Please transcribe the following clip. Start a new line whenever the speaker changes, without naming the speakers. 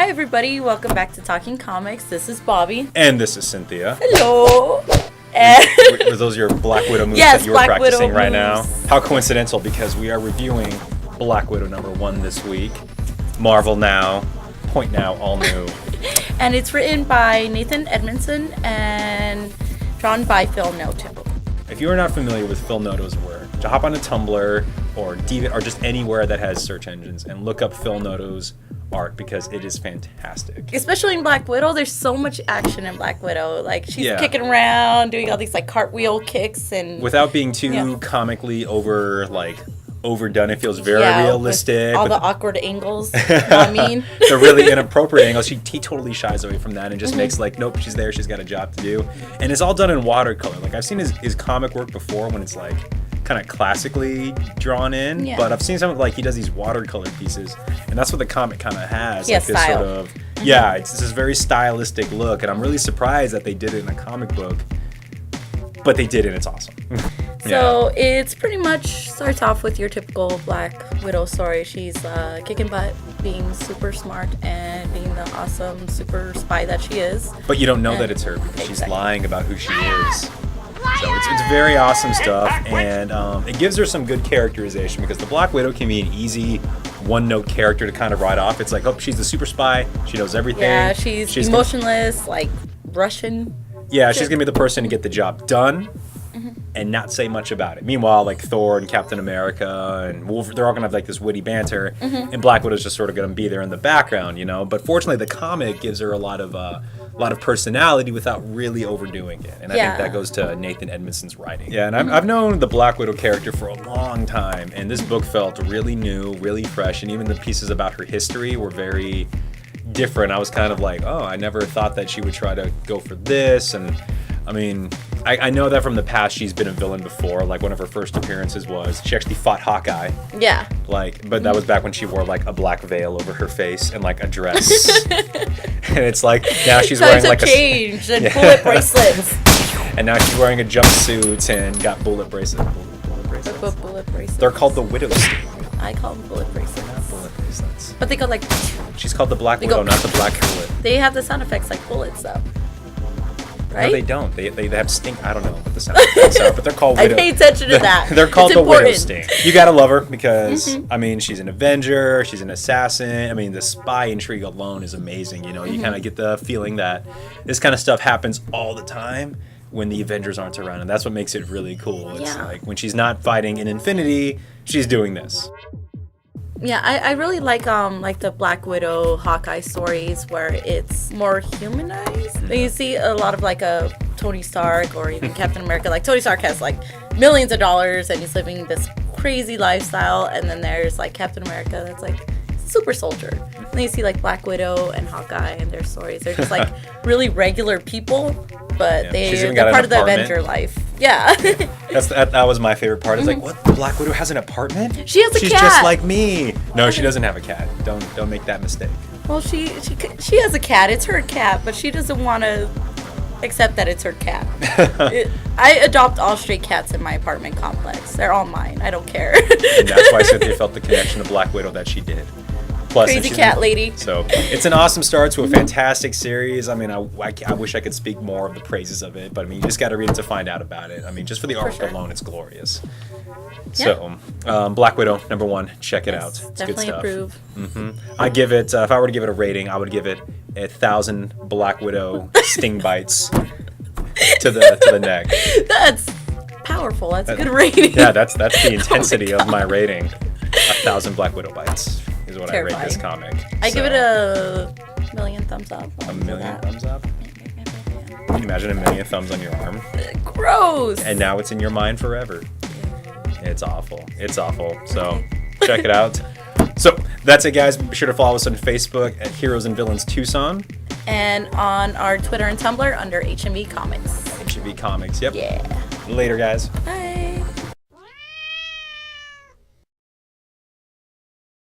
Hi everybody, welcome back to Talking Comics. This is Bobby.
And this is Cynthia.
Hello.
Were those your Black Widow moves
Yes,
that you were
Black
practicing
Widow
right
moves.
now? How coincidental, because we are reviewing Black Widow #1 this week. Marvel Now, Point Now, all new.
And it's written by Nathan Edmondson and drawn by Phil Noto.
If you are not familiar with Phil Noto's work, to hop on a Tumblr or Deviant or just anywhere that has search engines and look up Phil Noto's art, because it is fantastic.
Especially in Black Widow, there's so much action in Black Widow. Like, she's
Yeah.
kicking around, doing all these, like, cartwheel kicks and...
Without being too
Yeah.
comically overdone, it feels very
with
realistic.
all the awkward angles, you know what I mean?
The really inappropriate angles. He totally shies away from that and just makes like, nope, she's there, she's got a job to do. And it's all done in watercolor. Like, I've seen his comic work before when it's like kind of classically drawn in,
Yeah.
but I've seen some like he does these watercolor pieces, and that's what the comic kind of has.
He
like
has
this
style.
sort of yeah, it's this very stylistic look, and I'm really surprised that they did it in a comic book, but they did it. It's awesome.
So it's pretty much starts off with your typical Black Widow story. She's kicking butt, being super smart, and being the awesome super spy that she is.
But you don't know that it's her because she's
Exactly.
lying about who she is. So it's very awesome stuff, and it gives her some good characterization, because the Black Widow can be an easy one-note character to kind of write off. It's like, oh, she's the super spy, she knows everything.
Yeah, she's
gonna-
emotionless, like Russian.
yeah, she's gonna be the person to get the job done and not say much about it. Meanwhile, like Thor and Captain America and Wolverine, they're all gonna have like this witty banter, and Black Widow's just sort of gonna be there in the background, you know. But fortunately, the comic gives her a lot of personality without really overdoing it, and I
Yeah.
think that goes to Nathan Edmondson's writing. Yeah, and I've known the Black Widow character for a long time, and this book felt really new, really fresh, and even the pieces about her history were very different. I was kind of like, oh, I never thought that she would try to go for this. And I mean, I know that from the past she's been a villain before. Like, one of her first appearances was she actually fought Hawkeye.
Yeah.
Like, but that was back when she wore like a black veil over her face and like a dress. And it's like now she's
Times
wearing
have
like
changed and
Yeah.
bullet bracelets.
and now she's wearing a jumpsuit and got bullet bracelets. Bullet bracelets.
Bullet bracelets.
They're called the Widow Sting,
I call them bullet bracelets.
not bullet bracelets.
But they go like,
She's called the Black
They
Widow,
go-
not the Black Bullet.
they have the sound effects like bullets though. Right?
No, they don't. They have sting. I don't know what the sound effects are, but they're called
I
Widow.
pay attention to that.
They're called
It's
the Widow
important.
Sting. You gotta love her because I mean, she's an Avenger, she's an assassin. I mean, the spy intrigue alone is amazing. You know, you kind of get the feeling that this kind of stuff happens all the time when the Avengers aren't around, and that's what makes it really cool. It's
Yeah.
like when she's not fighting in Infinity, she's doing this.
Yeah, I really like the Black Widow Hawkeye stories where it's more humanized. You see a lot of like a Tony Stark or even Captain America. Like, Tony Stark has like millions of dollars and he's living this crazy lifestyle, and then there's like Captain America that's like super soldier. And then you see like Black Widow and Hawkeye and their stories. They're just like really regular people, but
Yeah. She's even
they're
got an
part of the
apartment.
Avenger life. Yeah.
That was my favorite part. It's like, what? Black Widow has an apartment?
She has a
She's
cat.
just like me. No, she doesn't have a cat. Don't make that mistake.
Well, she has a cat. It's her cat, but she doesn't want to accept that it's her cat. I adopt all stray cats in my apartment complex. They're all mine. I don't care.
And that's why Cynthia felt the connection to Black Widow that she did. Plus,
Crazy
she's
cat lady.
So it's an awesome start to a fantastic series. I mean, I wish I could speak more of the praises of it, but I mean, you just got to read it to find out about it. I mean, just for the artwork
sure.
alone, it's glorious. So, Black Widow #1, check it out. It's
Definitely
good stuff.
approve.
I give it. If I were to give it a rating, I would give it 1,000 Black Widow sting bites to the neck.
That's powerful. That's a good rating.
Yeah, that's the intensity of my rating. 1,000 Black Widow bites is what I rate this
Terrifying.
comic.
I give it a million thumbs up.
a million thumbs up. Can you imagine a million thumbs on your arm?
Gross.
And now it's in your mind forever. It's awful. It's awful. So check it out. So that's it, guys. Be sure to follow us on Facebook at Heroes and Villains Tucson.
And on our Twitter and Tumblr under HMV Comics.
HB Comics. Yep.
Yeah.
Later, guys.
Bye.